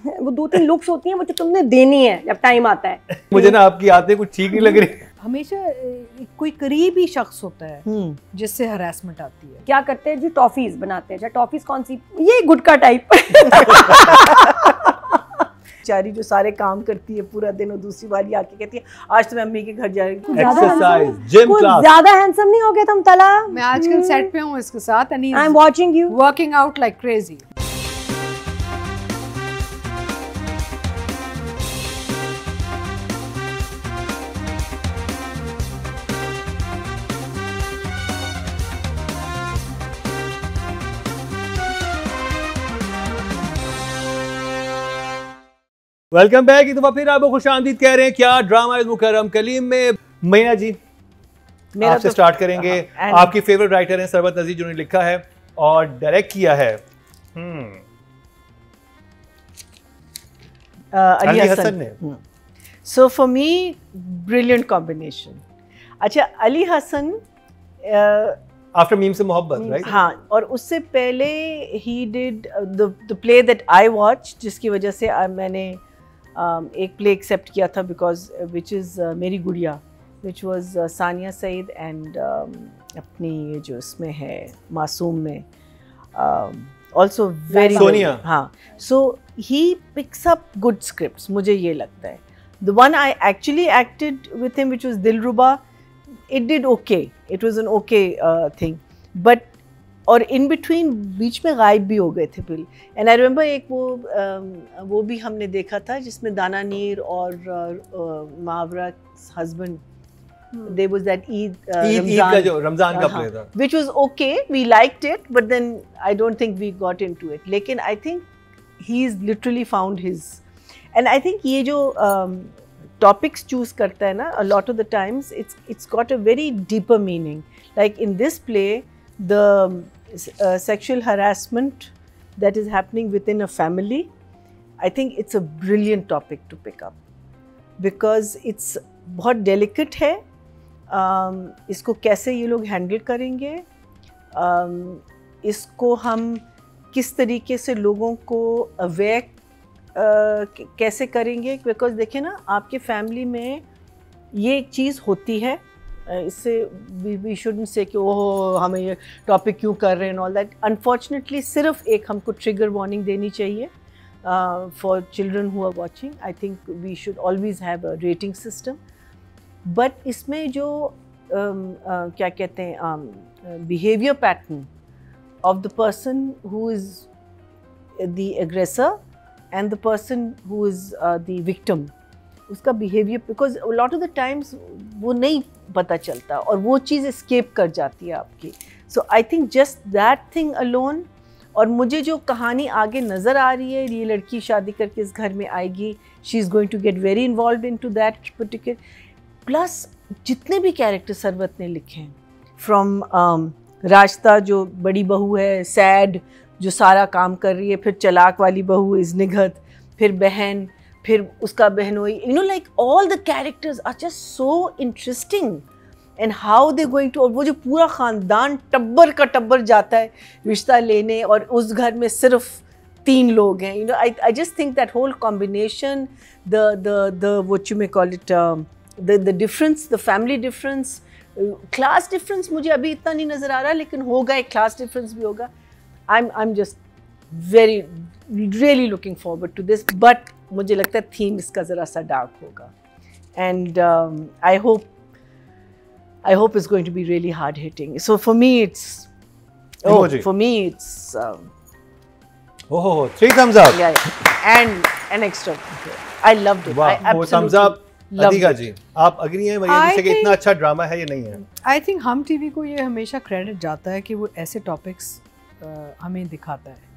वो 2-3 लुक्स होती हैं वो जो तुमने देनी है जब टाइम आता है। मुझे ना आपकी आते कुछ ठीक नहीं लग रही। हमेशा कोई करीबी शख्स होता है जिससे हरासमेंट आती है। क्या करते हैं जी, टॉफीज बनाते हैं। अच्छा टॉफीज कौन सी? ये गुटखा टाइप। बेचारी जो सारे काम करती है पूरा दिन और दूसरी वाली आके कहती है आज तो मैं अम्मी के घर जाएगी। Exercise, gym class. ज्यादा हैंडसम नहीं हो गए तुम तला? मैं आजकल सेट पे हूँ इसके साथ and I am watching you working out like crazy. Welcome back. एक दफा फिर आपको खुशामदीद कह रहे हैं। क्या ड्रामा इस मुकर्रम कलीम में। मैना जी आपसे स्टार्ट करेंगे। आपकी फेवरेट राइटर हैं सरबत नज़ीर जिन्होंने लिखा है और डायरेक्ट किया है अली हसन ने। So for me brilliant combination. अच्छा अली हसन आफ्टर मीम से मोहब्बत, राइट? हाँ, और उससे पहले he did the play that I watch, जिसकी वजह से मैंने एक प्ले एक्सेप्ट किया था बिकॉज विच इज़ मेरी गुड़िया, which was Sania Saeed and अपनी ये जो इसमें है मासूम में ऑल्सो वेरी सोनिया। हाँ, so he picks up good scripts, मुझे ये लगता है। The one I actually acted with him which was Dilruba, it did okay, it was an okay thing, but और इन बिटवीन बीच में गायब भी हो गए थे बिल। एंड आई रिमेंबर एक वो भी हमने देखा था जिसमें दाना नीर और मावरा husband, there was that Eid का जो रमजान का प्ले था, which was okay, we liked it, but then I don't think we got into it. लेकिन I think he's literally found his, and I think ये जो topics choose करता है ना, a lot of the times it's got a very deeper meaning. Like in this play, the sexual harassment that is happening within a family, I think it's a brilliant topic to pick up because it's बहुत delicate है। इसको कैसे ये लोग handle करेंगे, इसको हम किस तरीके से लोगों को अवेयर कैसे करेंगे, बिकॉज देखिए ना आपके फैमिली में ये एक चीज़ होती है, इससे वी शुडंट से कि ओह हमें ये टॉपिक क्यों कर रहे हैं ऑल दैट। अनफॉर्चुनेटली सिर्फ एक हमको ट्रिगर वार्निंग देनी चाहिए for children who are watching. I think we should always have a rating system, but इसमें जो क्या कहते हैं behaviour pattern of the person who is the aggressor and the person who is the victim, उसका behavior, because a lot of the times वो नहीं पता चलता और वो चीज़ escape कर जाती है आपकी। So I think just that thing alone, और मुझे जो कहानी आगे नज़र आ रही है, ये लड़की शादी करके इस घर में आएगी, she is going to get very involved into that particular, plus जितने भी कैरेक्टर सरवत ने लिखे हैं, from रास्ता जो बड़ी बहू है, सैड जो सारा काम कर रही है, फिर चलाक वाली बहू इज़ निगत, फिर बहन, फिर उसका बहनोई, you know like all the characters are just so interesting and how they going to, और वो जो पूरा ख़ानदान टब्बर का टब्बर जाता है रिश्ता लेने और उस घर में सिर्फ 3 लोग हैं, you know I just think that whole combination, the what you may call it, the difference, the family difference, class difference मुझे अभी इतना नहीं नज़र आ रहा, लेकिन होगा, एक क्लास डिफरेंस भी होगा। I'm just really looking forward to this, but मुझे लगता है थीम इसका ज़रा सा डार्क होगा, and I hope it's going to be really hard hitting. So for me it's oh 3 thumbs up. Yeah. And an extra. I loved it. I absolutely thumbs up. अदिका जी आप agree हैं मरियम से कि इतना अच्छा ड्रामा है या नहीं है? I think हम टीवी को ये हमेशा क्रेडिट जाता है कि वो ऐसे टॉपिक्स हमें दिखाता है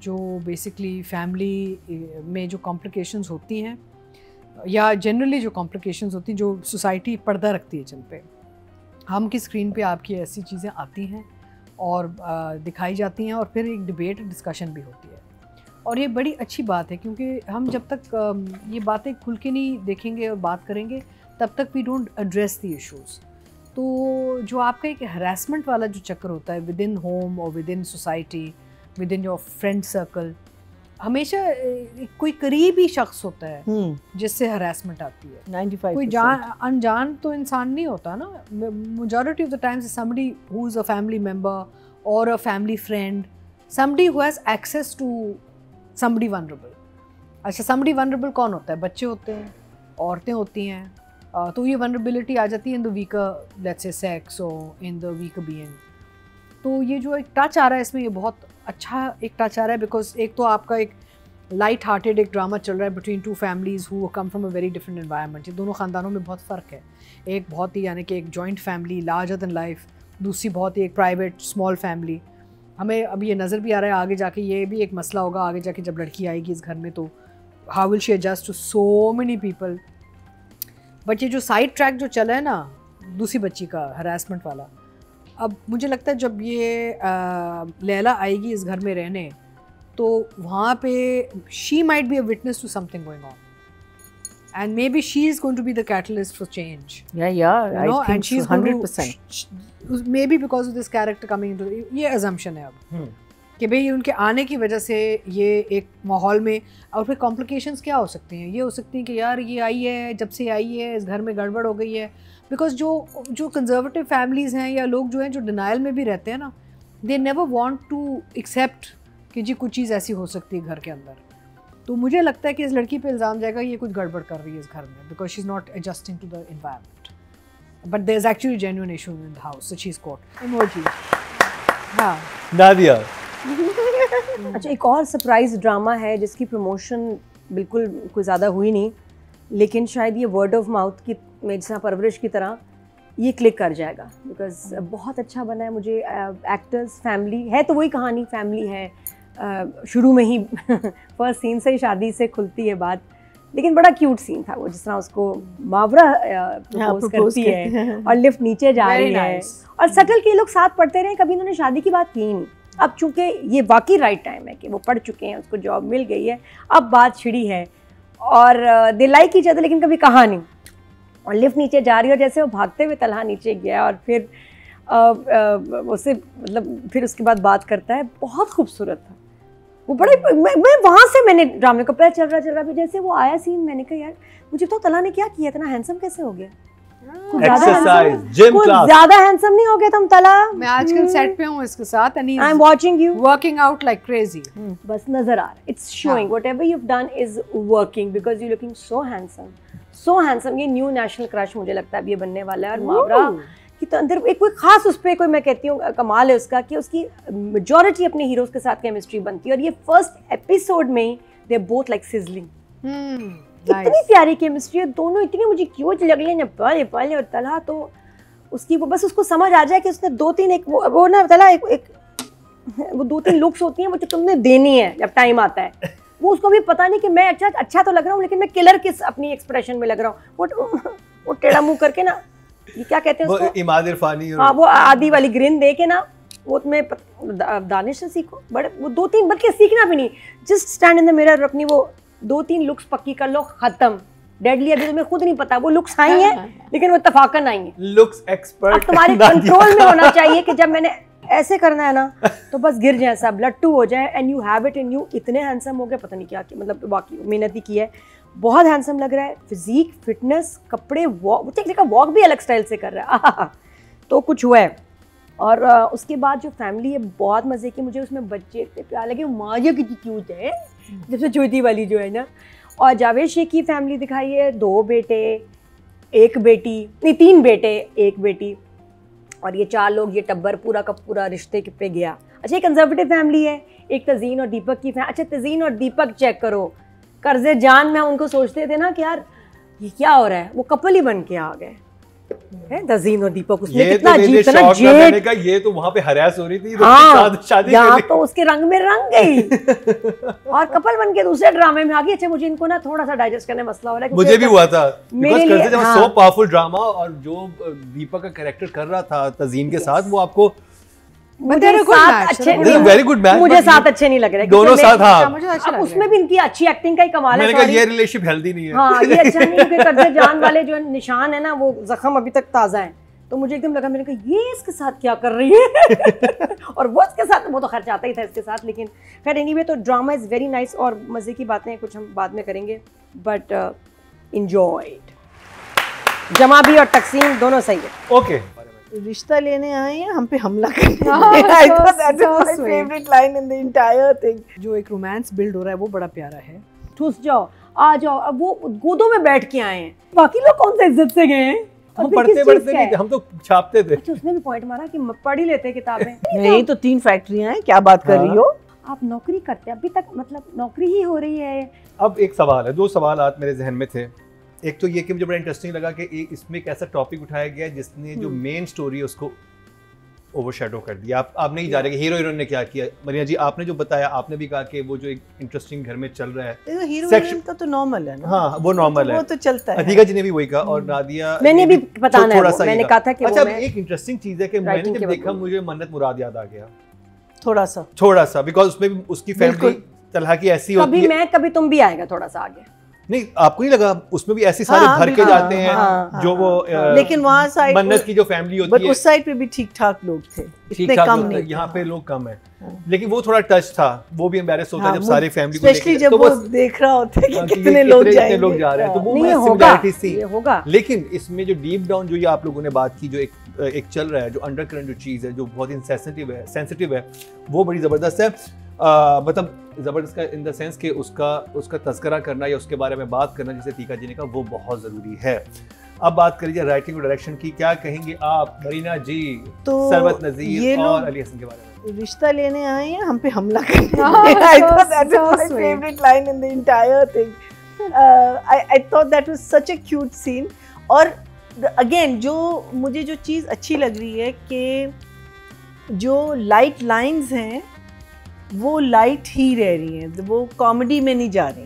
जो बेसिकली फैमिली में जो कॉम्प्लिकेशंस होती हैं या जनरली जो कॉम्प्लिकेशंस होती हैं जो सोसाइटी पर्दा रखती है जिन पे हम की स्क्रीन पे आपकी ऐसी चीज़ें आती हैं और दिखाई जाती हैं और फिर एक डिबेट डिस्कशन भी होती है, और ये बड़ी अच्छी बात है क्योंकि हम जब तक ये बातें खुल के नहीं देखेंगे और बात करेंगे तब तक we don't address the issues. तो जो आपका एक हरासमेंट वाला जो चक्कर होता है विद इन होम और with in society, with in your friend circle, हमेशा कोई करीबी शख्स होता है जिससे हरासमेंट आती है। 95% कोई अनजान तो इंसान नहीं होता ना। Majority of the times somebody who is a family member or a family friend, somebody who has access to somebody vulnerable. अच्छा, समबडी वनरेबल कौन होता है? बच्चे होते हैं, औरतें होती हैं। तो ये वनरेबिलिटी आ जाती है in the weaker, let's say sex और इन द वीकर बीइंग। तो ये जो एक टच आ रहा है इसमें, ये बहुत अच्छा एक टच आ रहा है, बिकॉज एक तो आपका एक लाइट हार्टेड एक ड्रामा चल रहा है between two families who come from a very different environment. ये दोनों ख़ानदानों में बहुत फ़र्क है। एक बहुत ही यानी कि एक joint family larger than life, दूसरी बहुत ही एक प्राइवेट स्मॉल फैमिली। हमें अभी ये नज़र भी आ रहा है आगे जाके ये भी एक मसला होगा आगे जाके जब लड़की आएगी इस घर में, तो how will she adjust to so many people. But ये जो साइड ट्रैक जो चला है ना दूसरी बच्ची का हरासमेंट वाला, अब मुझे लगता है जब ये लैला आएगी इस घर में रहने तो वहाँ पे she might be a witness to something going on and maybe she is going to be the catalyst for change. I think so, 100%. Maybe because of this character coming into, ये assumption है अब कि भाई उनके आने की वजह से ये एक माहौल में, और फिर कॉम्प्लिकेशंस क्या हो सकती हैं? ये हो सकती हैं कि यार ये आई है, जब से आई है इस घर में गड़बड़ हो गई है। बिकॉज जो कंजर्वेटिव फैमिलीज़ हैं या लोग जो हैं जो डिनाइल में भी रहते हैं ना, they never want to accept कि जी कुछ चीज़ ऐसी हो सकती है घर के अंदर। तो मुझे लगता है कि इस लड़की पे इल्ज़ाम जाएगा ये कुछ गड़बड़ कर रही है इस घर में, because she is not adjusting to the environment. But there is actually genuine issue in the house, so she is caught emoji. हाँ नादिया। अच्छा, एक और सरप्राइज ड्रामा है जिसकी प्रमोशन बिल्कुल कोई ज़्यादा हुई नहीं, लेकिन शायद ये वर्ड ऑफ माउथ की मेजसा परवरिश की तरह ये क्लिक कर जाएगा, बिकॉज बहुत अच्छा बना है। मुझे एक्टर्स, फैमिली है तो वही कहानी फैमिली है, शुरू में ही फर्स्ट सीन से ही शादी से खुलती है बात, लेकिन बड़ा क्यूट सीन था वो, जिस तरह उसको मावरा प्रपोज करती है और लिफ्ट नीचे जा रही है, और सटल के लोग साथ पढ़ते रहे, कभी उन्होंने शादी की बात की नहीं। अब चूंकि ये वाकई राइट टाइम है कि वो पढ़ चुके हैं, उसको जॉब मिल गई है, अब बात छिड़ी है और दे लाइक ईच अदर, लेकिन कभी कहा नहीं। और लिफ्ट नीचे जा रही है और जैसे वो भागते हुए तलहा नीचे गया और फिर उससे मतलब फिर उसके बाद बात करता है, बहुत खूबसूरत था वो। बड़े मैं वहाँ से मैंने ड्रामे को पता चल रहा भी, जैसे वो आया सीन, मैंने कहा यार मुझे तो तलहा ने क्या किया, इतना हैंडसम कैसे हो गया? एक्सरसाइज, जिम क्लास, ज्यादा हैंडसम नहीं हो गया तुम तला? मैं आजकल सेट पे हूँ इसके साथ and I am watching you working out like crazy. बस नजर आ रहा है, it's showing whatever you have done is working because you looking so handsome, so handsome. ये न्यू नेशनल क्रश मुझे लगता है अब ये बनने वाला है। और मावरा की तो अंदर एक कोई खास उस पर कोई, मैं कहती हूँ कमाल है उसका कि उसकी मेजॉरिटी अपने हीरोज के साथ केमिस्ट्री बनती है, और ये फर्स्ट एपिसोड में they are both like sizzling. इतनी प्यारी केमिस्ट्री है दोनों, इतनी मुझे क्यूट लग रही है पहले पहले। और तला तो उसकी वो बस उसको समझ आ जाए कि उसने दो तीन एक वो ना तला एक वो दो तीन लुक्स होती हैं वो जो तुमने देनी है जब टाइम आता है, वो उसको भी पता नहीं कि मैं अच्छा तो लग रहा हूँ लेकिन मैं किलर किस अपनी एक्सप्रेशन में लग रहा हूँ। वो टेढ़ा मुंह करके ना, ये क्या कहते हैं उसको, इमाद इरफानी, हाँ वो आदि वाली ग्रिन दे के ना, वो तुम्हें दानिश से सीखो। बड़े वो दो तीन बल्कि सीखना भी नहीं, just stand in the mirror, अपनी वो दो तीन लुक्स पक्की कर लो, खत्म। डेडली अभी तुम्हें खुद नहीं पता वो लुक्स आई हैं लेकिन वो इत्तफाकन आई हैं। लुक्स एक्सपर्ट अब तुम्हारे कंट्रोल में होना चाहिए कि जब मैंने ऐसे करना है ना तो बस गिर जाए सब, लट्टू हो जाए, and you have it in you. इतने हैंडसम हो गए, पता नहीं क्या, मतलब वाकई मेहनत ही की है, बहुत हैंडसम लग रहा है। फिजिक, फिटनेस, कपड़े, वॉक भी अलग स्टाइल से कर रहा है तो कुछ हुआ है। और उसके बाद जो फैमिली है बहुत मज़े की, मुझे उसमें बच्चे इतने प्यार लगे, माँ जो कितनी क्यूट है, जैसे छोटी वाली जो है ना। और जावेद शेख की फैमिली दिखाई है, 2 बेटे 1 बेटी, नहीं 3 बेटे 1 बेटी, और ये 4 लोग, ये टब्बर पूरा का पूरा रिश्ते पे गया। अच्छा, एक कंजर्वेटिव फैमिली है, एक तज़ीन और दीपक की अच्छा तज़ीन और दीपक चेक करो, कर्जे जान में उनको सोचते थे ना कि यार ये क्या हो रहा है, वो कपल ही बन के आ गए तज़ीन और दीपक। उसमें कितना अजीब था ना, जेट ये तो वहाँ पे हरास हो रही थी, हाँ, शादी यहाँ तो उसके रंग में रंग गई और कपल बन के दूसरे ड्रामे में आ गई। अच्छा, मुझे इनको ना थोड़ा सा डाइजेस्ट करने मसला हो रहा है, मुझे भी हुआ था मेरे लिए, सो पावरफुल ड्रामा, और जो दीपक का कैरेक्टर कर रहा था तज़ीन के साथ, वो आपको वेरी गुड मैच, मुझे साथ अच्छे नहीं लग रहे दोनों साथ। हाँ, अब उसमें भी इनकी अच्छी एक्टिंग का ही कमाल है। मैंने कहा ये रिलेशनशिप हेल्दी नहीं है। हाँ, ये अच्छा नहीं है, कर्जे जान वाले जो निशान है ना वो जख्म अभी तक ताजा है, तो मुझे एकदम लगा, मैंने कहा ये इसके साथ क्या कर रही है और वो इसके साथ, वो तो खर्च आता ही था इसके साथ। लेकिन खैर एनीवे, तो ड्रामा इज़ वेरी नाइस और मज़े की बातें कुछ हम बाद में करेंगे, बट एंजॉयड। जमा भी और तकसीम दोनों सही है। ओके, रिश्ता लेने आए हैं हम पे हमला करने। I thought that was my favorite line in the entire thing. जो एक रोमांस बिल्ड हो रहा है वो बड़ा प्यारा है। ठूस जाओ, आ जाओ, अब वो गोदों में बैठ के आए हैं, बाकी लोग कौन से इज्जत से गए हैं? हम पढ़ते नहीं थे, हम तो छापते थे। अच्छा, उसने भी पॉइंट मारा कि पढ़ ही लेते किताबें। नहीं तो 3 फैक्ट्रियां हैं, क्या बात कर रही हो आप? नौकरी करते अभी तक, मतलब नौकरी ही हो रही है। अब एक सवाल है, 2 सवाल आज मेरे जहन में थे। एक तो ये कि मुझे बड़ा इंटरेस्टिंग लगा कि इसमें एक ऐसा टॉपिक उठाया गया है जिसने जो मेन स्टोरी है उसको ओवरशैडो कर दिया। आप नहीं जा रहे कि हीरो हीरोइन ने क्या किया। मरिया जी, आपने जो बताया, आपने भी कहा कि वो जो एक इंटरेस्टिंग घर में चल रहा है, देखो हीरो हीरोइन का तो नॉर्मल है ना। हाँ, वो नॉर्मल है, वो तो चलता है। अतीका जी ने भी वही कहा और नादिया, मैंने भी बताना है, मैंने कहा था कि अच्छा, एक इंटरेस्टिंग चीज है कि मैंने जब देखा मुझे मन्नत मुराद याद आ गया थोड़ा सा, बिकॉज उसमें भी उसकी फैमिली तरह की ऐसी होती है। कभी मैं कभी तुम भी आएगा थोड़ा सा आगे। नहीं, आपको नहीं लगा उसमें भी ऐसे सारे भर के जाते हैं जो वो, लेकिन वहाँ साइड मन्नत की जो फैमिली होती है, उस साइड पे भी ठीक ठाक लोग थे, इतने कम नहीं। यहाँ पे लोग कम है, लेकिन वो थोड़ा टच था। वो भी एम्बैरेस होता है जब सारे फैमिली को स्पेशली जब वो देख रहा होता है कि कितने लोग जा रहे हैं, तो वो सिमिलरिटी सी होगा। लेकिन इसमें जो डीप डाउन जो ये आप लोगों ने बात की, जो एक चल रहा है, जो अंडरकरंट जो चीज है, जो बहुत ही सेंसिटिव है, वो बड़ी जबरदस्त है। मतलब ज़बरदस्त का इन द सेंस कि उसका तज़किरा करना या उसके बारे में बात करना, जैसे तीका जी ने कहा, वो बहुत ज़रूरी है। अब बात करिए राइटिंग और डायरेक्शन की, क्या कहेंगे आप मरीना जी, तो सरवत नज़ीर और अली हसन के बारे में? रिश्ता लेने आए हैं हम पे हमला करने। I thought that was my favorite line in the entire thing. I thought that was such a cute scene. और again मुझे जो चीज़ अच्छी लग रही है कि जो लाइट लाइंस हैं वो लाइट ही रह रही हैं, वो कॉमेडी में नहीं जा रही।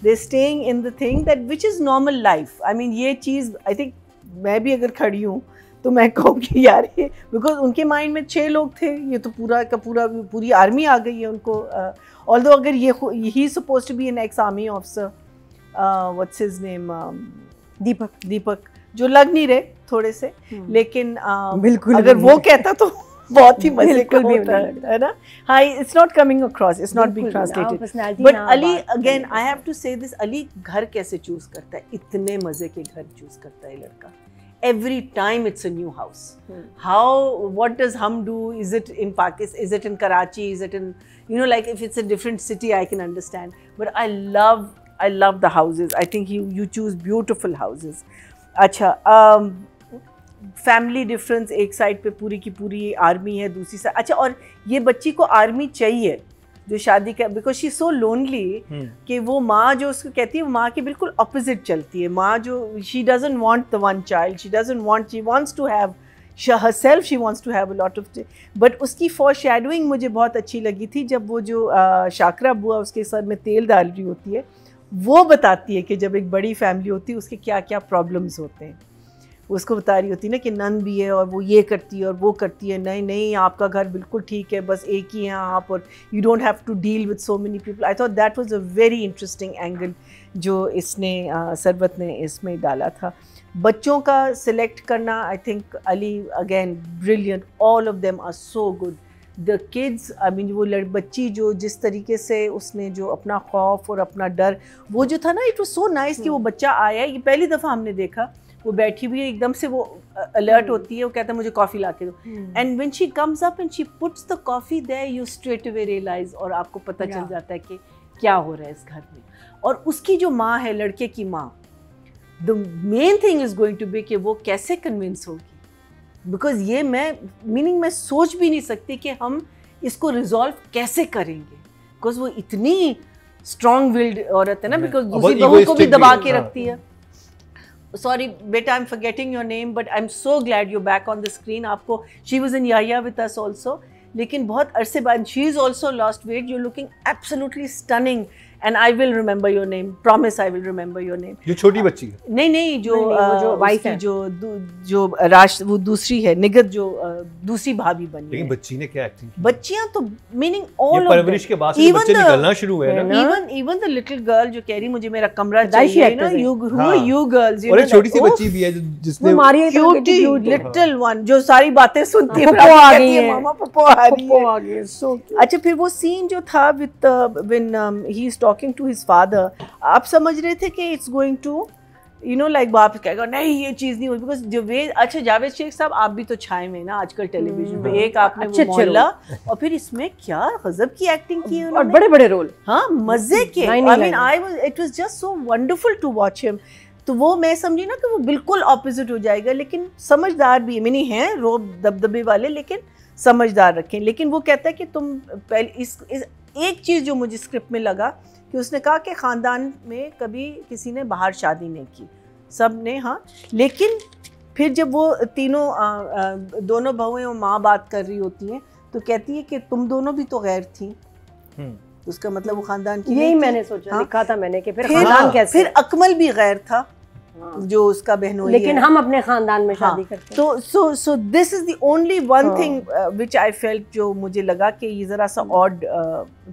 They staying in the thing that which is normal life. I mean ये चीज़ आई थिंक मैं भी अगर खड़ी हूँ तो मैं कहूँगी यार ये, बिकॉज उनके माइंड में 6 लोग थे, ये तो पूरी आर्मी आ गई है उनको। ऑल्दो अगर he supposed to be an ex army officer, what's his name, Deepak, जो लग नहीं रहे थोड़े से, लेकिन बिल्कुल अगर वो कहता तो बहुत ही मजे का होता है ना। हाँ, it's not coming across, it's not being translated. But Ali, again, I have to say this, Ali घर कैसे चूज करता है, इतने मजे के घर चूज करता है लड़का। Every time it's a new house. What does hum do? Is it in Pakistan? Is it in Karachi? Is it in, like if it's a different city, I can understand. But I love the houses. I think you choose beautiful houses. अच्छा, family difference, एक side पे पूरी की पूरी army है, दूसरी side, अच्छा, और ये बच्ची को आर्मी चाहिए जो शादी का, बिकॉज शी सो लोनली कि वो माँ जो उसको कहती है, वो माँ की बिल्कुल ऑपोजिट चलती है। माँ जो she doesn't want the one child, she wants to have herself, she wants to have a lot of, but उसकी foreshadowing मुझे बहुत अच्छी लगी थी जब वो जो शाकरा बुआ उसके सर में तेल डाल रही होती है, वो बताती है कि जब एक बड़ी फैमिली होती है उसके क्या क्या प्रॉब्लम्स होते हैं। उसको बता रही होती है ना कि नन भी है और वो ये करती है और वो करती है, नहीं आपका घर बिल्कुल ठीक है, बस एक ही हैं आप, और you don't have to deal with so many people. I thought that was a very interesting angle जो इसने सरबत ने इसमें डाला था। बच्चों का सिलेक्ट करना, I think Ali again brilliant, all of them are so good. The kids, I mean वो बच्ची जो जिस तरीके से उसने जो अपना खौफ और अपना डर, वो जो था ना, इट वाज सो नाइस कि वो बच्चा आया, ये पहली दफ़ा हमने देखा, वो बैठी हुई है, एकदम से वो अलर्ट होती है, वो कहता है मुझे कॉफ़ी ला के दो, and when she comes up and she puts the coffee there, you straight away realise, और आपको पता चल जाता है कि क्या हो रहा है इस घर में। और उसकी जो माँ है, लड़के की माँ, the main thing is going to be कि वो कैसे कन्विंस होगी, बिकॉज ये मैं सोच भी नहीं सकती कि हम इसको रिजॉल्व कैसे करेंगे, बिकॉज वो इतनी स्ट्रॉन्ग विल्ड औरत है ना, बिकॉज दूसरी बहू को भी दबा के रखती है। Sorry beta, I'm forgetting your name, but I'm so glad you're back on the screen. आपको, she was in Yahya with us also, लेकिन बहुत अरसे बाद, she is also lost weight, you're looking absolutely stunning, and I will remember your name, promise I will remember your name. जो छोटी बच्ची है? नहीं, जो वाइफ है, जो वो दूसरी है, निगत जो दूसरी भाभी बनी है। लेकिन बच्ची ने क्या एक्टिंग की? बच्चियां तो मीनिंग ऑल ऑफ परवरिश के बाद से बच्चे निकलना शुरू हुए ना। even the little girl जो कह रही मुझे मेरा कमरा चाहिए ना, you girls, और एक छोटी सी बच्ची भी है जिसने cute little one जो सारी बातें सुनती है, मामा पप्पो आ रही है। अच्छा, फिर वो सीन जो था with when he is talking to his father, आप समझ रहे थे कि it's going to like बाप कहेगा नहीं ये चीज नहीं हुई, बिकॉज जो वे अच्छा जावेद शेख साहब आप भी तो छाए में ना आजकल टेलीविजन पे, एक आपने वो मोहल्ला और फिर इसमें क्या गजब की एक्टिंग की उन्होंने, और बड़े बड़े रोल, हाँ मजे के। I mean it was just so wonderful to watch him. तो वो मैं समझी ना कि वो बिल्कुल ऑपोजिट हो जाएगा, लेकिन समझदार भी मिनी है, रोब दबदबे वाले लेकिन समझदार रखें। लेकिन वो कहता है कि तुम पहले इस एक चीज़ जो मुझे स्क्रिप्ट में लगा कि उसने कहा कि ख़ानदान में कभी किसी ने बाहर शादी नहीं की, सब ने, हाँ, लेकिन फिर जब वो तीनों दोनों बहुएं और माँ बात कर रही होती हैं तो कहती है कि तुम दोनों भी तो गैर थी। उसका मतलब वो ख़ानदान की, यही मैंने सोचा, लिखा था मैंने कि फिर ख़ानदान कैसे, फिर अकमल भी गैर था जो उसका बहनोई, लेकिन हम अपने खानदान में शादी करते हैं। तो so this is the only one thing which I felt, जो मुझे लगा कि ये जरा सा ऑड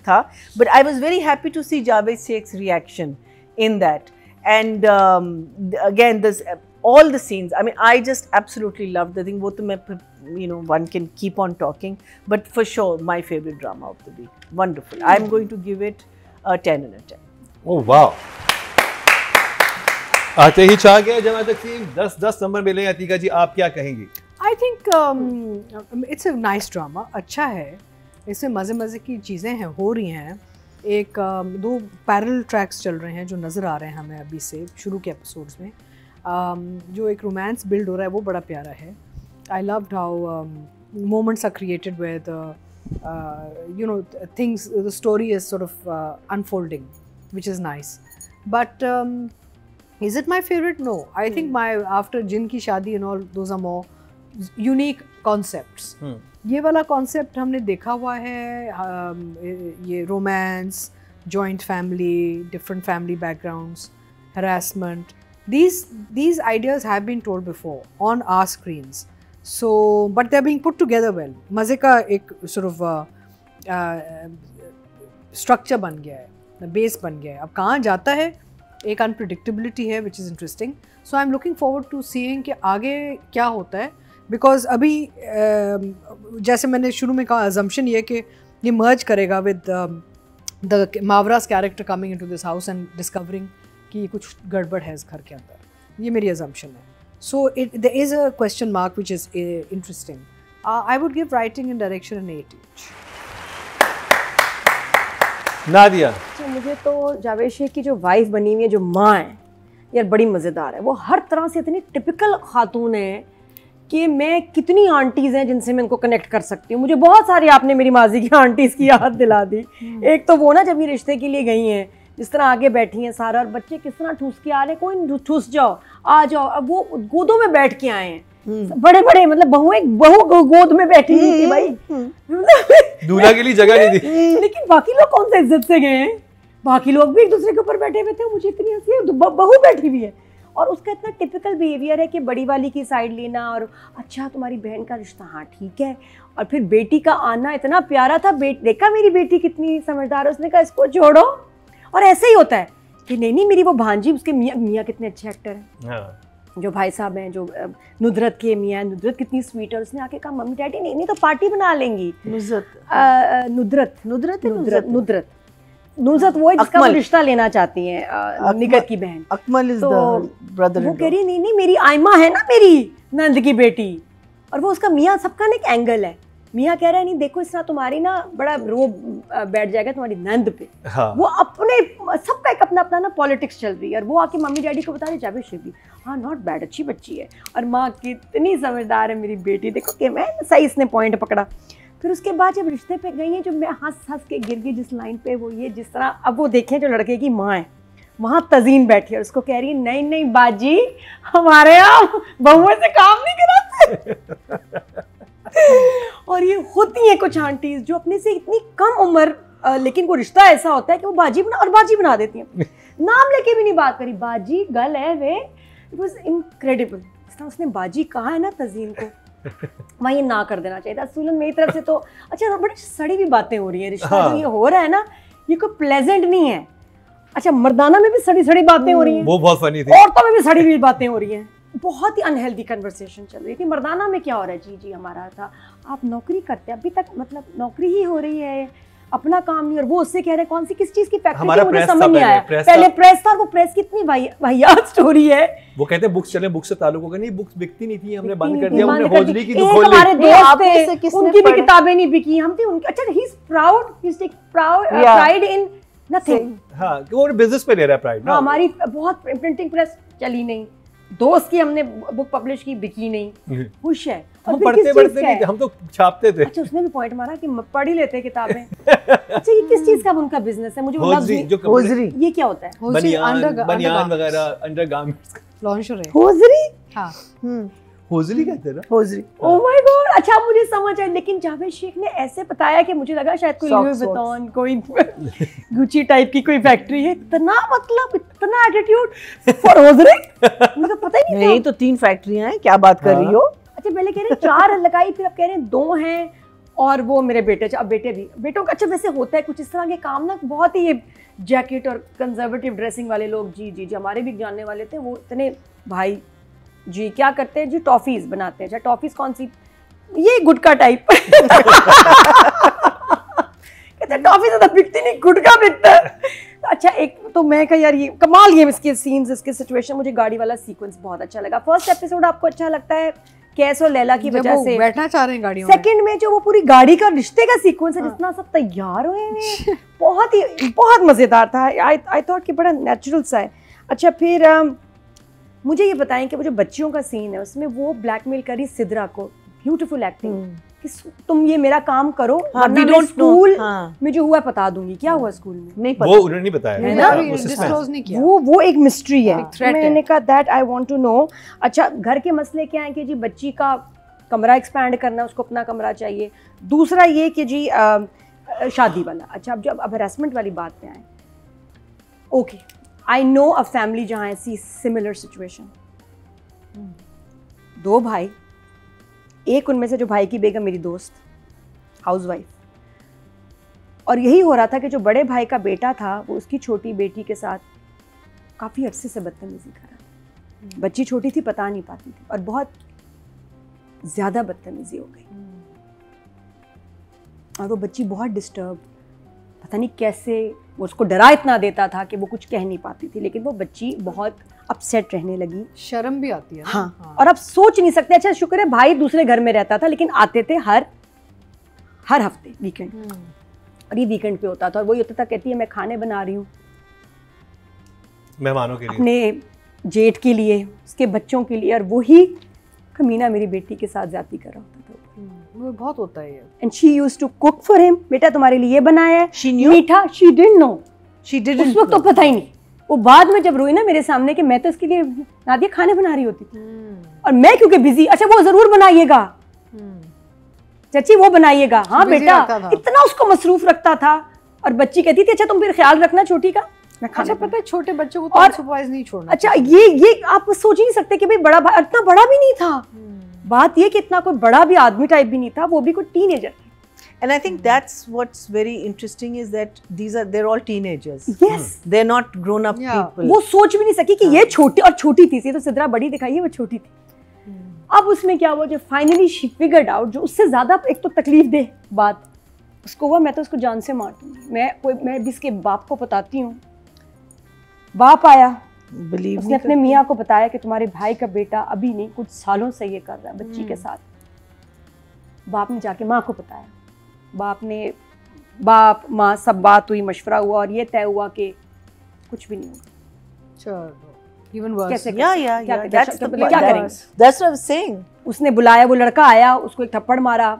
था, but I was very happy to see Javed Sheikh's reaction in that, and again this all the scenes, I mean I just absolutely loved the thing. वो तो मैं, one can keep on talking, but for sure my favorite drama of the week. Wonderful. I'm going to give it a 10 out of 10. Oh wow. आते ही छा गया जमा तकसीम, 10 number मिले। अतीका जी आप क्या कहेंगी? I think it's a nice drama, अच्छा है, इसमें मज़े की चीज़ें हैं, हो रही हैं। एक 2 पैरेलल ट्रैक्स चल रहे हैं जो नज़र आ रहे हैं हमें अभी से शुरू के एपिसोड्स में। जो एक रोमांस बिल्ड हो रहा है वो बड़ा प्यारा है। I loved how moments are created with things, the story is sort of unfolding which is nice, but is it my favourite? No, I think my after जिन की शादी and all, those are more unique concepts. ये वाला concept हमने देखा हुआ है, ये romance, joint family, different family backgrounds, harassment, these ideas have been told before on our screens, so but they're being put together well. मज़े का एक sort of structure बन गया है, base बन गया है। अब कहाँ जाता है, एक unpredictability है which is interesting, so I'm looking forward to seeing कि आगे क्या होता है, because अभी जैसे मैंने शुरू में कहा assumption ये कि ये merge करेगा with the Mavra's character coming into this house and discovering कि कुछ गड़बड़ है इस घर के अंदर, ये मेरी assumption है। So there is a question mark which is interesting. I would give writing and direction an 8 each. Nadia? तो मुझे तो जावेद शेख की जो वाइफ बनी हुई है, जो माँ है यार, बड़ी मज़ेदार है। वो हर तरह से इतनी टिपिकल खातून है कि मैं कितनी आंटीज़ हैं जिनसे मैं इनको कनेक्ट कर सकती हूँ। मुझे बहुत सारी आपने मेरी माजी की आंटीज़ की याद दिला दी। एक तो वो ना जब ये रिश्ते के लिए गई हैं, जिस तरह आगे बैठी हैं सारा, और बच्चे किस तरह ठूस के आ रहे हैं, कोई ठूस जाओ आ जाओ, अब वो गोदों में बैठ के आए हैं, बड़े बड़े, मतलब बहू गोद में बैठी हुई थी भाई, दूल्हा के लिए जगह नहीं दी। लेकिन बाकी लोग कौन से इज्जत से गए हैं, बाकी लोग भी एक दूसरे के ऊपर बैठे हुए थे। मुझे इतनी हंसी है, बहू बैठी हुई है और उसका इतना टिपिकल बिहेवियर है कि बड़ी वाली की साइड लेना, और अच्छा तुम्हारी बहन का रिश्ता, हाँ ठीक है, और फिर बेटी का आना इतना प्यारा था। देखा मेरी बेटी कितनी समझदार है, उसने कहा इसको छोड़ो, और ऐसे ही होता है कि नहीं मेरी वो भांजी, उसके मियाँ कितने अच्छे एक्टर हैं, हाँ। जो भाई साहब हैं, जो नुदरत के मियाँ, नुदरत कितनी स्वीट है, उसने आके कहा मम्मी डैडी नहीं तो पार्टी बना लेंगी। नुदरत वो है जिसका वो रिश्ता लेना चाहती हैं, निगत की बहन। Akmal is the brother. वो कह रही नहीं मेरी आयमा है ना, मेरी नंद की बेटी, और वो उसका मियाँ, सबका ना एक एंगल है। मियाँ कह रहा है नहीं देखो इस तरह तुम्हारी ना बड़ा रोब बैठ जाएगा तुम्हारी नंद पे, हाँ। वो अपने सबका एक अपना अपना ना पॉलिटिक्स चल रही है, और वो आके मम्मी डैडी को बता रही जावेद शेख भी, हाँ नॉट बैड, अच्छी बच्ची है, और माँ कितनी समझदार है मेरी बेटी, देखो कि मैं सही इसने पॉइंट पकड़ा। फिर उसके बाद जब रिश्ते पे गई है, जो मैं हंस के गिर गई जिस लाइन पे, वो ये जिस तरह, अब वो देखें जो लड़के की माँ है वहाँ तजीन बैठी है, उसको कह रही है नहीं बाजी हमारे यहाँ बहुओं से काम नहीं कराते। और ये होती हैं कुछ आंटीज जो अपने से इतनी कम उम्र लेकिन वो रिश्ता ऐसा होता है कि वो बाजी बना देती हैं। नाम लेके भी नहीं बात करी, बाजी गल है वे, इट वाज इनक्रेडिबल। उसने बाजी कहा है ना तज़ीन को, वहाँ ये ना कर देना चाहिए था। असूलन मेरी तरफ से तो अच्छा, बड़ी सड़ी भी बातें हो रही है, रिश्ता जो ये हो रहा है ना, ये कोई प्लेजेंट नहीं है। अच्छा, मर्दाना में भी सड़ी बातें हो रही हैं, वो बहुत फनी थी। औरतों में भी सड़ी हुई बातें हो रही हैं। बहुत ही अनहेल्दी कन्वर्सेशन चल रही थी। मर्दाना में क्या हो रहा है, जी हमारा था, आप नौकरी करते हैं अभी तक, मतलब नौकरी ही हो रही है, अपना काम नहीं। और वो उससे कह रहे कौन सी किस चीज की फैक्ट्री थी, मुझे समझ नहीं आया। पहले प्रेस था, वो प्रेस कितनी वाहियात स्टोरी है। वो कहते हैं बुक्स चले, बुक्स से ताल्लुक होगा, नहीं बुक्स बिकती नहीं थी, हमने बंद कर दिया। हमने होजरी की जो खोल ली, हमारे दोस्त थे, उनकी भी किताबें नहीं बिकी, हम थे उनके। अच्छा, he is proud, he is take pride in nothing. हां, वो बिजनेस पे ले रहा है प्राइड ना। हमारी बहुत प्रिंटिंग प्रेस चली नहीं, दोस्त की हमने बुक पब्लिश की, बिकी नहीं, खुश है। हम पढ़ते नहीं थे, हम तो छापते थे। अच्छा, उसने भी पॉइंट मारा कि पढ़ ही लेते किताबें। अच्छा, ये किस चीज का उनका बिजनेस है, मुझे वो लफ्ज़ होजरी, ये क्या होता है? बनियान वगैरह, अंडरगारमेंट्स, लॉन्जरे। होजरी, हाँ, होजरी कहते हैं ना, होजरी। ओह माय गॉड, अच्छा मुझे समझ आया। लेकिन जावेद शेख ने ऐसे बताया कि मुझे लगा शायद कोई लुई विटॉन, कोई गुची टाइप की कोई फैक्ट्री है। इतना मतलब इतना एटीट्यूड फॉर होजरी, मुझे पता ही नहीं। नहीं तो 3 फैक्ट्रियां हैं, क्या बात कर रही हो? अच्छा, पहले कह रहे 4 लगाई, फिर अब कह रहे हैं 2 हैं, और वो मेरे बेटे, अब बेटों का अच्छा वैसे होता है कुछ इस तरह के काम ना, बहुत ही जैकेट और कंजर्वेटिव ड्रेसिंग वाले लोग। जी हमारे भी जानने वाले थे, वो इतने भाई जी क्या करते हैं जी, टॉफीज बनाते हैं। अच्छा, टॉफीज कौन सी? ये गुटखा टाइप। कहते टॉफीज तो बिकती नहीं, गुटखा बिकता है। अच्छा, एक तो मैं कहा यार ये कमाल, ये इसके सीन्स, इसके सिचुएशन, मुझे गाड़ी वाला सीक्वेंस बहुत अच्छा लगा। फर्स्ट एपिसोड आपको अच्छा लगता है कैस और लैला की वजह से, बैठना चाह रहे हैं गाड़ियों में। सेकंड में जो वो पूरी गाड़ी का रिश्ते का सीक्वेंस है, जितना सब तैयार हुए हैं, बहुत मजेदार था। आई थॉट कि बड़ा नेचुरल सा है। अच्छा, फिर मुझे ये बताएं कि वो जो बच्चियों का सीन है उसमें वो ब्लैकमेल करी सिद्रा को, ब्यूटीफुल एक्टिंग, कि तुम ये मेरा काम करो, वरना स्कूल में जो हुआ पता दूंगी। क्या हुआ स्कूल में नहीं पता, वो उन्होंने नहीं बताया, है ना, डिस्क्लोज नहीं किया। वो एक मिस्ट्री है, मैंने कहा that I want to know. अच्छा, घर के मसले क्या है कि जी बच्ची का कमरा एक्सपैंड करना, उसको अपना कमरा चाहिए। दूसरा ये कि जी शादी वाला। अच्छा, अब हरासमेंट वाली बात पे आए, okay, I know a family जहाँ ऐसी सिमिलर सिचुएशन, 2 भाई, एक उनमें से जो भाई की बेगम मेरी दोस्त, हाउसवाइफ, और यही हो रहा था कि जो बड़े भाई का बेटा था वो उसकी छोटी बेटी के साथ काफ़ी अरसे से बदतमीजी कर रहा था। बच्ची छोटी थी, पता नहीं पाती थी, और बहुत ज़्यादा बदतमीजी हो गई। और वो बच्ची बहुत डिस्टर्ब, पता नहीं कैसे, वो उसको डरा इतना देता था कि वो कुछ कह नहीं पाती थी, लेकिन वो बच्ची बहुत अपसेट रहने लगी। शर्म भी आती है ना। हाँ। और अब सोच नहीं सकते। अच्छा, शुक्र है भाई दूसरे घर में रहता था, लेकिन आते थे हर हफ्ते वीकेंड, और ये वीकेंड पे होता था। और वही होता था, कहती है मैं खाने बना रही हूँ मेहमानों के लिए, अपने जेठ के लिए, उसके बच्चों के लिए, और वही कमीना मेरी बेटी के साथ ज्यादती कर रहा होता था। वो बहुत होता है ये। And she used to cook for him, बेटा तुम्हारे लिए ये बनाया है, She knew? मीठा, she didn't know, She didn't उस वक्त तो पता ही नहीं। वो बाद में जब रोई ना मेरे सामने कि मैं तो इसके लिए नादिया खाने बना रही होती थी, और मैं क्योंकि बिजी, अच्छा वो जरूर बनाइएगा चाची, वो बनाइएगा, हाँ बेटा, इतना उसको मसरूफ रखता था। और बच्ची कहती थी अच्छा तुम फिर ख्याल रखना छोटी का, मैं अच्छा पता है छोटे बच्चों को तो अनसुपरवाइज नहीं छोड़ना। अच्छा ये आप सोच ही नहीं सकते कि भाई बड़ा भाई इतना बड़ा भी नहीं था। बात ये कि इतना कोई बड़ा भी आदमी टाइप भी नहीं था, वो भी कोई teenager. And I think that's what's very interesting is that they're all teenagers. Yes. They're not grown up people. वो सोच भी नहीं सकी कि ये छोटी, और छोटी थी, तो सिद्रा बड़ी दिखाई है, वो छोटी थी। अब उसमें क्या हुआ, जो फाइनली शी फिगर्ड आउट, जो उससे ज्यादा एक तो तकलीफ दे बात उसको हुआ, मैं तो उसको जान से मार दूंगी। मैं भी इसके बाप को बताती हूँ। बाप आया, उसने अपने मियाँ को बताया कि तुम्हारे भाई का बेटा अभी नहीं कुछ सालों से ये कर रहा है बच्ची के साथ। बाप ने जाके माँ को बताया, बाप माँ सब बात हुई, मशवरा हुआ, और ये तय हुआ कि कुछ भी नहीं होगा। चलो इवन वर्स, कैसे क्या करेंगे? That's what I was saying. उसने बुलाया, वो लड़का आया, उसको एक थप्पड़ मारा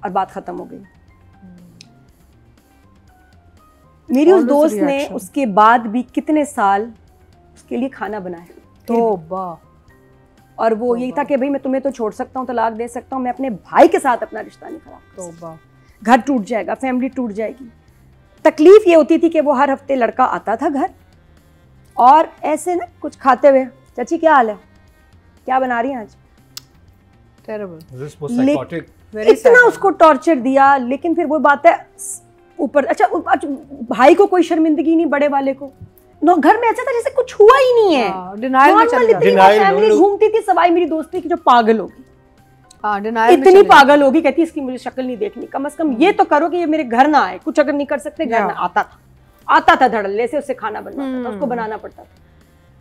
और बात खत्म हो गई। मेरी उस दोस्त ने उसके बाद भी कितने साल उसके लिए खाना बनाया। तौबा। और वो यही था कि भाई मैं तुम्हें तो छोड़ सकता हूँ, तलाक दे सकता हूँ, मैं अपने भाई के साथ अपना रिश्ता नहीं खराब। तौबा। घर टूट जाएगा, फैमिली टूट जाएगी। तकलीफ ये होती थी कि वो हर हफ्ते लड़का आता था घर और ऐसे ना कुछ खाते हुए, चाची क्या हाल है, क्या बना रही हैं आज, इतना उसको टॉर्चर दिया। लेकिन फिर वो बात है ऊपर, अच्छा भाई को कोई शर्मिंदगी नहीं, बड़े वाले को घर में ऐसा था जैसे कुछ हुआ ही नहीं है। फैमिली घूमती थी सवाई मेरी दोस्ती की जो पागल होगी, इतनी पागल होगी, कहती इसकी मुझे शक्ल नहीं देखनी, कम से कम ये तो करो कि ये मेरे घर ना आए, कुछ अगर नहीं कर सकते घर ना आता था धड़ल्ले से, उससे खाना बनवाता था, उसको बनाना पड़ता था।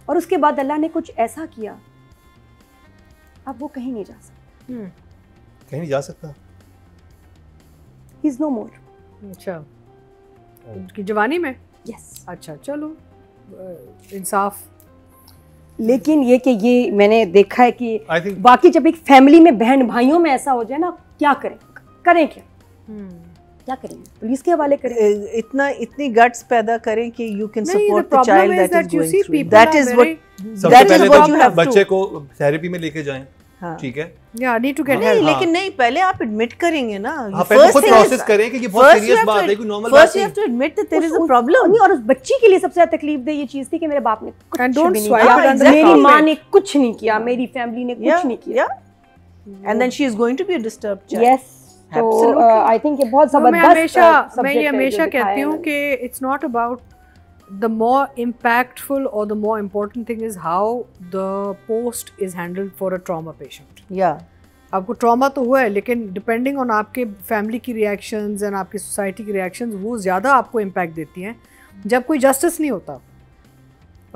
और उसके बाद अल्लाह ने कुछ ऐसा किया, अब वो कहीं नहीं जा सकता, कहीं नहीं जा सकता, ही इज नो मोर। अच्छा, उनकी जवानी में? यस। अच्छा, चलो इंसाफ। लेकिन ये कि ये मैंने देखा है कि बाकी जब एक फैमिली में बहन भाइयों में ऐसा हो जाए ना, क्या करें क्या करें, पुलिस के हवाले करें, इतनी गट्स पैदा करें कि you can support the child that is going through, that is what you have बच्चे को थेरेपी में लेके जाएं, ठीक है, या नीड टू गेट हेल्प। लेकिन नहीं, पहले आप एडमिट करेंगे ना, पहले खुद प्रोसेस करें कि ये बहुत सीरियस बात है, कोई नॉर्मल बात नहीं। First you have to admit that there is a problem. और उस बच्ची के लिए सबसे ज्यादा तकलीफ दे ये चीज थी कि मेरे बाप ने कुछ नहीं किया, मेरी माँ ने कुछ नहीं किया, मेरी फैमिली ने कुछ नहीं किया, and then she is going to be a disturbed child. Yes, तो आई थिंक ये बहुत जबरदस्त। मैं ये हमेशा कहती हूँ कि it's not about the more impactful or the more important thing is how the post is handled for a trauma patient. Yeah. आपको ट्रॉमा तो हुआ है, लेकिन डिपेंडिंग ऑन आपके फैमिली की रिएक्शंस एंड आपकी सोसाइटी की रिएक्शंस, वो ज़्यादा आपको इम्पैक्ट देती हैं। जब कोई जस्टिस नहीं होता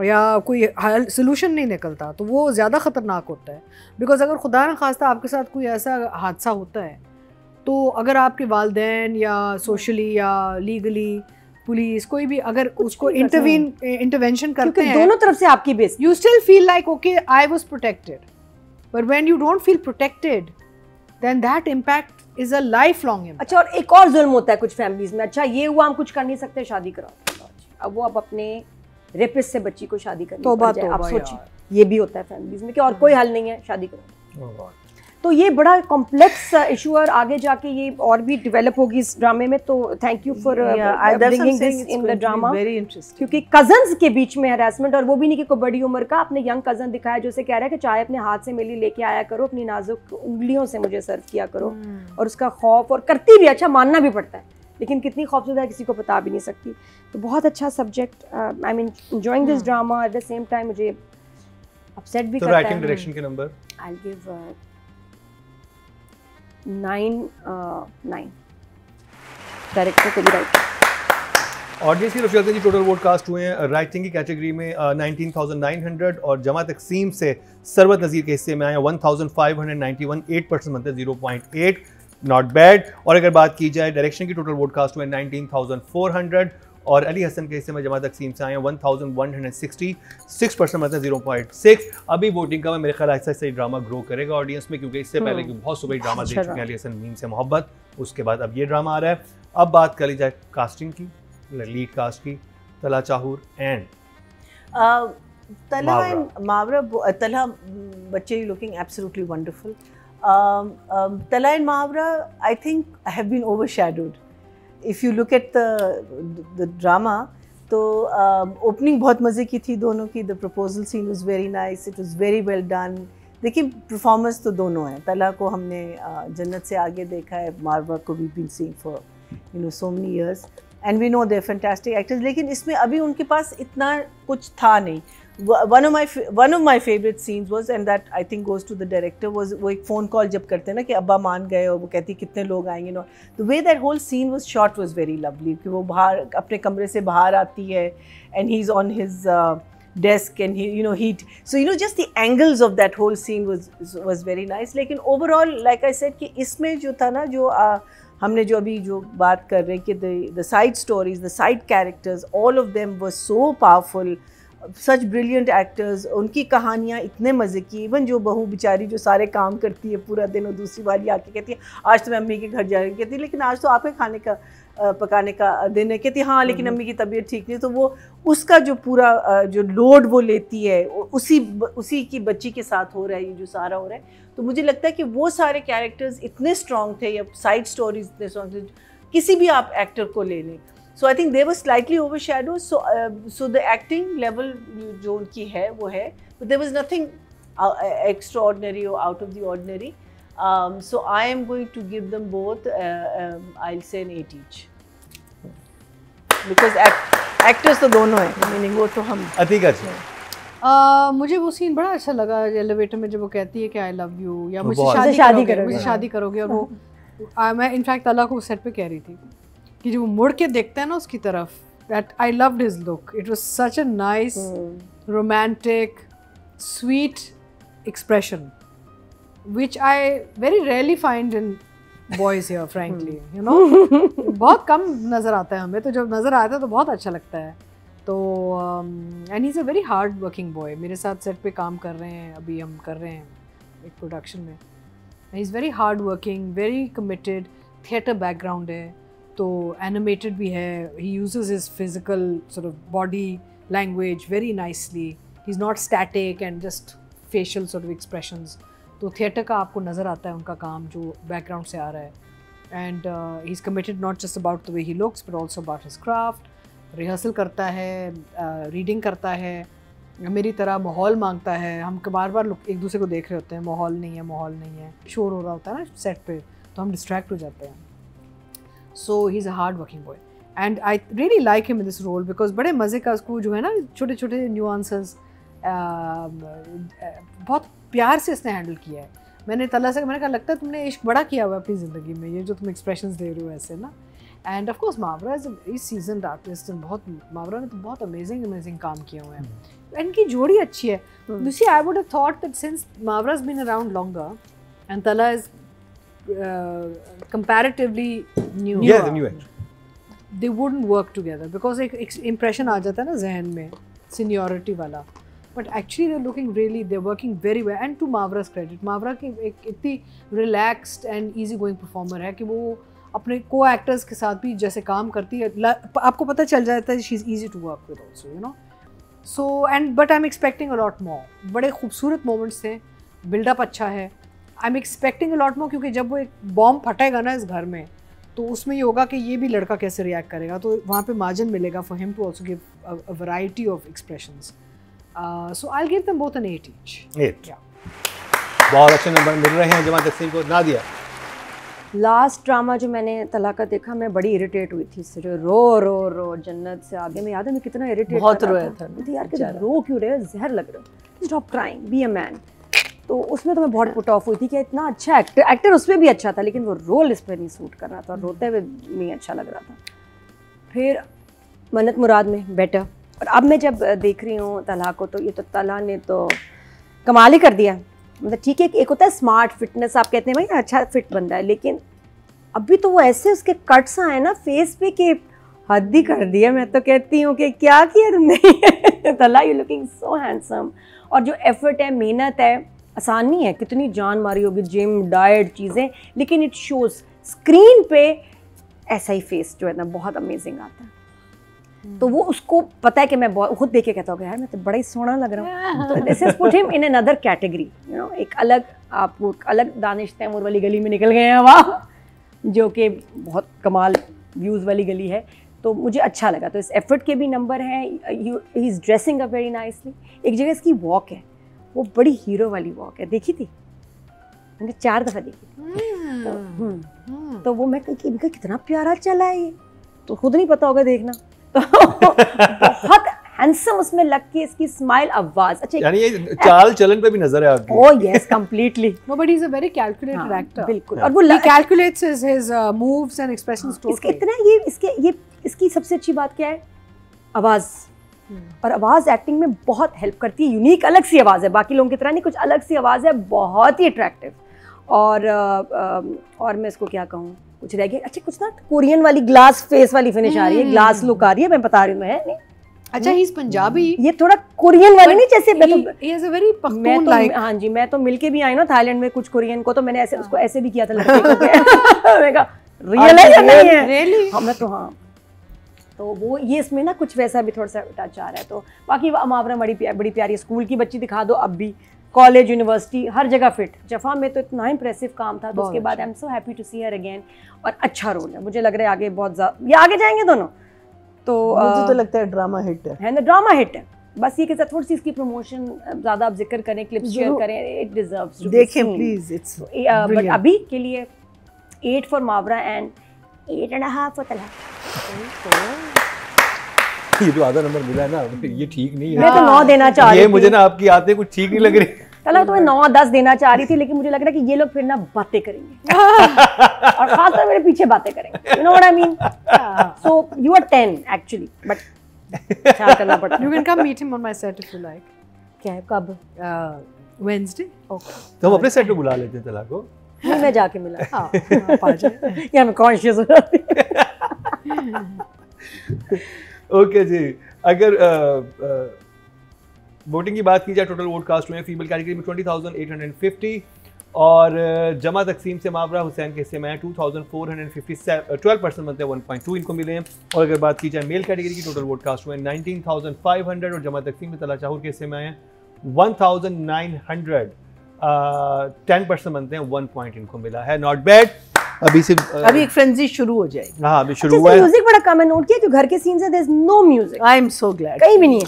या कोई सोल्यूशन नहीं निकलता तो वो ज़्यादा ख़तरनाक होता है। बिकॉज अगर खुदा न खास्ता आपके साथ कोई ऐसा हादसा होता है, तो अगर आपके वालिदैन या सोशली या लीगली पुलिस कोई भी अगर उसको इंटरवेंशन करते हैं, दोनों तरफ से आपकी base, you still feel like okay I was protected, but when you don't feel protected then that impact is a lifelong impact. अच्छा, और एक और जुल्म होता है कुछ फैमिलीज में, अच्छा ये हुआ हम कुछ कर नहीं सकते, शादी कराओ, अब वो अब अपने रेपिस्ट से बच्ची को शादी करनी पड़ जाए। आप सोचिए, ये भी होता है फैमिलीज में कि और कोई हल नहीं है, शादी करो। तो ये बड़ा कॉम्प्लेक्स इशू और आगे जाके ये और भी डेवलप होगी इस ड्रामे में। तो thank you for bringing this in the drama, क्योंकि कजन्स के बीच में हैरेसमेंट, और वो भी नहीं कि कोई बड़ी उम्र का, अपने यंग कजन दिखाया जो उसे कह रहा है कि चाय अपने हाथ से मेरी लेके आया करो, अपनी नाजुक उंगलियों से मुझे सर्व किया करो, और उसका खौफ, और करती भी, अच्छा मानना भी पड़ता है, लेकिन कितनी खौफजदा है किसी को पता भी नहीं सकती। तो बहुत अच्छा subject, I mean enjoying this drama, at the same time मुझे अपसेट भी करता है। राइटिंग डायरेक्शन के number I will give 9 director को भी राइट। ऑडियंस की तरफ जी टोटल वोट कास्ट हुए हैं राइटिंग की कैटेगरी में 19,900, और जमा तकसीम से सरवत नज़ीर के हिस्से में आए 1,591, 8% बनते 0.8, नॉट बैड। और अगर बात की जाए डायरेक्शन की टोटल वोट कास्ट हुए 19,400, और अली हसन के हिस्से में जमा तकसीम से आए 1,160, 6% मतलब 0.6। अभी वोटिंग का मेरे ख्याल ऐसा ऐसा ड्रामा ग्रो करेगा ऑडियंस में, क्योंकि इससे पहले बहुत सुबह ड्रामा देख चुके हैं अली हसन मीम से मोहब्बत, उसके बाद अब ये ड्रामा आ रहा है। अब बात करी जाए कास्टिंग की, लीड कास्ट की, तला चाहूर एंड तला एंड मावरा। तला बच्चे looking absolutely wonderful. Talha and Mawra I think have been overshadowed if you look at the drama. तो ओपनिंग बहुत मज़े की थी दोनों की, the proposal scene was very nice, it was very well done. देखिए परफॉर्मेंस तो दोनों हैं, तला को हमने जन्नत से आगे देखा है, मारवा को भी been seeing for so many years and we know they're fantastic actors, लेकिन इसमें अभी उनके पास इतना कुछ था नहीं। One of my favorite scenes was, and that I think goes to the director, was वो एक फ़ोन कॉल जब करते हैं ना कि अब्बा मान गए और वो कहती कितने लोग आएंगे, no the way that whole scene was shot was very lovely, कि वो बाहर अपने कमरे से बाहर आती है and he's on his desk and he so just the angles of that whole scene was very nice। लेकिन overall like I said कि इसमें जो था ना, जो हमने जो अभी जो बात कर रहे हैं कि the side stories, the side characters, all of them were so powerful, such brilliant actors, उनकी कहानियाँ इतने मज़े की। इवन जो बहू बेचारी जो सारे काम करती है पूरा दिन, और दूसरी वाली आके कहती है आज तो मैं अम्मी के घर जा रही, कहती है लेकिन आज तो आपके खाने का पकाने का दिन है, कहती हाँ लेकिन अम्मी की तबीयत ठीक नहीं। तो वो उसका जो पूरा जो लोड वो लेती है, उसी की बच्ची के साथ हो रहा है, ये जो सारा हो रहा है। तो मुझे लगता है कि वो सारे कैरेक्टर्स इतने स्ट्रॉन्ग थे, या साइड स्टोरीज इतने स्ट्रॉन्ग थे, किसी भी आप एक्टर को ले लें। So I think they were slightly overshadowed. So the acting level जो उनकी है वो है, but there was nothing extraordinary or out of the ordinary. So I am going to give them both. I'll say an 8 each. Because actors तो दोनों हैं, meaning वो तो हम. अतिका जी. मुझे वो सीन बड़ा अच्छा लगा एलिवेटर में जब वो कहती है कि आई लव यू या मुझसे शादी करोगे और वो मैं इनफैक्ट तला को सेट पे कह रही थी कि जब वो मुड़ के देखता है ना उसकी तरफ, that I loved his look. It was such a nice romantic sweet expression which I very rarely find in boys here frankly, you know. बहुत कम नज़र आता है हमें, तो जब नज़र आता है तो बहुत अच्छा लगता है. तो and he is a very hard working boy. मेरे साथ सेट पे काम कर रहे हैं, अभी हम कर रहे हैं एक प्रोडक्शन में. He is very hard working, very committed. Theatre background है तो एनिमेटेड भी है. He uses his physical sort of body language very nicely. He is not static and just facial sort of expressions. तो theatre का आपको नज़र आता है उनका काम जो बैकग्राउंड से आ रहा है. And he is committed not just about the way he looks but also about his craft. Rehearsal करता है, रीडिंग करता है, मेरी तरह माहौल मांगता है. हम बार बार एक दूसरे को देख रहे होते हैं, माहौल नहीं है, शोर हो रहा होता है ना सेट पे, तो हम डिस्ट्रैक्ट हो जाते हैं. So he is a hard working boy and I really like him in this role because बड़े मज़े का उसको जो है ना छोटे छोटे न्यूआंसेस बहुत प्यार से इसने हैंडल किया है. मैंने तला से मैंने कहा लगता है तुमने इश्क बड़ा किया हुआ है अपनी ज़िंदगी में, ये जो तुम एक्सप्रेशंस दे रहे हो ऐसे ना. And of course Mawra is very seasoned artist and Mawra ने तो बहुत अमेजिंग काम किए हुए हैं. इनकी जोड़ी अच्छी है. You see, I would have thought that since Mavra's been around longer and Tala is comparatively new, the new age, they wouldn't work together because एक impression आ जाता है ना जहन में seniority वाला. But actually they're working very well. And to Mavra's credit, Mavra की एक इतनी relaxed and easy going performer है कि वो अपने co-actors के साथ भी जैसे काम करती है आपको पता चल जाता है. she's easy to work with also, you know. So but I'm expecting a lot more. बड़े खूबसूरत moments थे, build-up अच्छा है. I'm expecting a lot more क्योंकि जब वो एक बॉम्ब फटेगा ना इस घर में तो उसमें ये होगा कि ये भी लड़का कैसे रिएक्ट करेगा, तो वहाँ पे मार्जिन मिलेगा for him to also give a variety of expressions. So I'll give them both an 8 each. 8. बहुत अच्छे नंबर मिल रहे हैं जमा तस्नीम को. नादिया, लास्ट ड्रामा जो मैंने तला का देखा मैं बड़ी इरिटेट हुई थी इससे. जो रो जन्नत से आगे मैं याद है मैं कितना इरिटेट बहुत रोया था यार कि रो क्यों रहे हो, जहर लग रहे हो, stop crying, be a man. तो उसमें तो मैं बहुत पुट ऑफ हुई थी कि इतना अच्छा एक्टर उसमें भी अच्छा था लेकिन वो रोल इस पर नहीं सूट कर रहा था और रोते हुए नहीं अच्छा लग रहा था. फिर मन्नत मुराद में बेटर. और अब मैं जब देख रही हूँ तला को तो ये तो तला ने तो कमाल ही कर दिया. मतलब ठीक है, एक होता है स्मार्ट फिटनेस, आप कहते हैं भाई अच्छा फिट बंदा है, लेकिन अभी तो वो ऐसे उसके कट्स आए ना फेस पे कि हद ही कर दिया. मैं तो कहती हूँ कि क्या किया तुमने. तला यू लुकिंग सो हैंडसम. और जो एफर्ट है, मेहनत है, आसान नहीं है. कितनी जान मारी होगी, जिम, डाइट, चीज़ें, लेकिन इट शोज स्क्रीन पे ऐसा ही फेस जो है ना बहुत अमेजिंग आता है. तो वो उसको पता है कि मैं खुद देख के कहता हूँ यार मैं तो बड़ा ही सोना लग रहा हूँ. तो this is put him in another category, you know. एक अलग आप वो अलग दानिश तैमूर वाली गली में निकल गए हैं वहाँ, जो कि बहुत कमाल व्यूज़ वाली गली है. तो मुझे अच्छा लगा. तो इस एफर्ट के भी नंबर हैं. He is dressing up very nicely. एक जगह इसकी वॉक है, वो बड़ी हीरो वाली वॉक है, देखी थी मैंने 4 दफ़ा देखी थी. तो वो मैं कितना प्यारा चला है ये, तो खुद नहीं पता होगा देखना. तो बहुत हैंडसम उसमें लग के इसकी स्माइल, आवाज. अच्छा यानी ये चाल चलन पे भी नजर है आपकी. Oh yes, completely. No but he is a very calculated actor. बिल्कुल. और वो calculates his moves and expressions totally. इसके इतना ये इसकी सबसे अच्छी बात क्या है, आवाज. और आवाज एक्टिंग में बहुत हेल्प करती है. यूनिक अलग सी आवाज है, बाकी लोगों की तरह नहीं, कुछ अलग सी आवाज है, बहुत ही अट्रैक्टिव. और मैं इसको क्या कहूँ, कुछ रह गया. अच्छा कुछ ना कोरियन वाली ग्लास फेस वाली फिनिश आ रही है, ग्लास लुक आ रही है, मैं बता रही हूँ. मैं नहीं, अच्छा ही इज पंजाबी, ये थोड़ा कोरियन वाली नहीं जैसे he has a very मैं तो like. हाँ जी, मैं तो मिलके भी आई ना थाईलैंड में कुछ कोरियन को, तो मैंने ऐसे उसको ऐसे भी किया था लड़के को. मैं कहा रियल है या नहीं है. रियली हाँ, मैं तो हाँ. तो वो ये इसमें ना कुछ वैसा भी थोड़ा सा टच आ रहा है. तो बाकी मावरा बड़ी प्यारी स्कूल की बच्ची दिखा दो, अब भी कॉलेज, यूनिवर्सिटी, हर जगह फिट. जफा में तो इतना इम्प्रेसिव काम था, तो उसके बाद I am so happy to see her again. और अच्छा रोल है, मुझे लग रहा है आगे बहुत ज़्यादा ये आगे जाएंगे दोनों. तो मुझे तो लगता है ड्रामा हिट है ना, ड्रामा हिट है। बस ये के साथ थोड़ी सी इसकी प्रमोशन ज़्यादा आप जिक्र करें, क्लिप्स शेयर करें, इट डिजर्व्स टू देखें प्लीज, इट्स बट अभी के लिए 8 फॉर मावरा एंड 8.5 फॉर तलहा। ये तो आधा नंबर मिला है ना, ये ठीक नहीं है। मैं तो 9 देना चाह रही ये थी। मुझे ना आपकी आदतें कुछ ठीक नहीं लग रही। चलो तो मैं 9-10 देना चाह रही थी, लेकिन मुझे लग रहा है कि ये लोग फिर ना बातें करेंगे और खासकर मेरे पीछे बातें करेंगे, you know what I mean. So you are 10 actually, बट ख्याल करना पड़ता है। You can come meet him on my set if you like. क्या है, कब? Wednesday. ओके, तो हम अपने सेट पे बुला लेते हैं तला को। नहीं मैं जाके मिला। हाँ, आप आ जाए। या मैं कॉन्शियस हो जाती। ओके जी, अगर वोटिंग की बात की जाए, टोटल वोट कास्ट में फीमेल कैटेगरी में 20,850 और जमा तकसीम से मावरा हुसैन के हिस्से में 2,457, 12% बनते हैं 1.2 इनको मिले हैं। और अगर बात की जाए मेल कैटेगरी की, टोटल वोट कास्ट में 19,500 और जमा तकसीम में तला चाहूर के हिस्से में आए 1,900, 10% बनते हैं 1 पॉइंट इनको मिला है। Not bad. अभी से अभी एक फ्रेंजी शुरू हो जाएगी। हाँ, अभी शुरू हुआ है। म्यूजिक बड़ा कम है, नोट किया जो घर के सीन्स है, there is no music. I am so glad, कहीं भी नहीं है।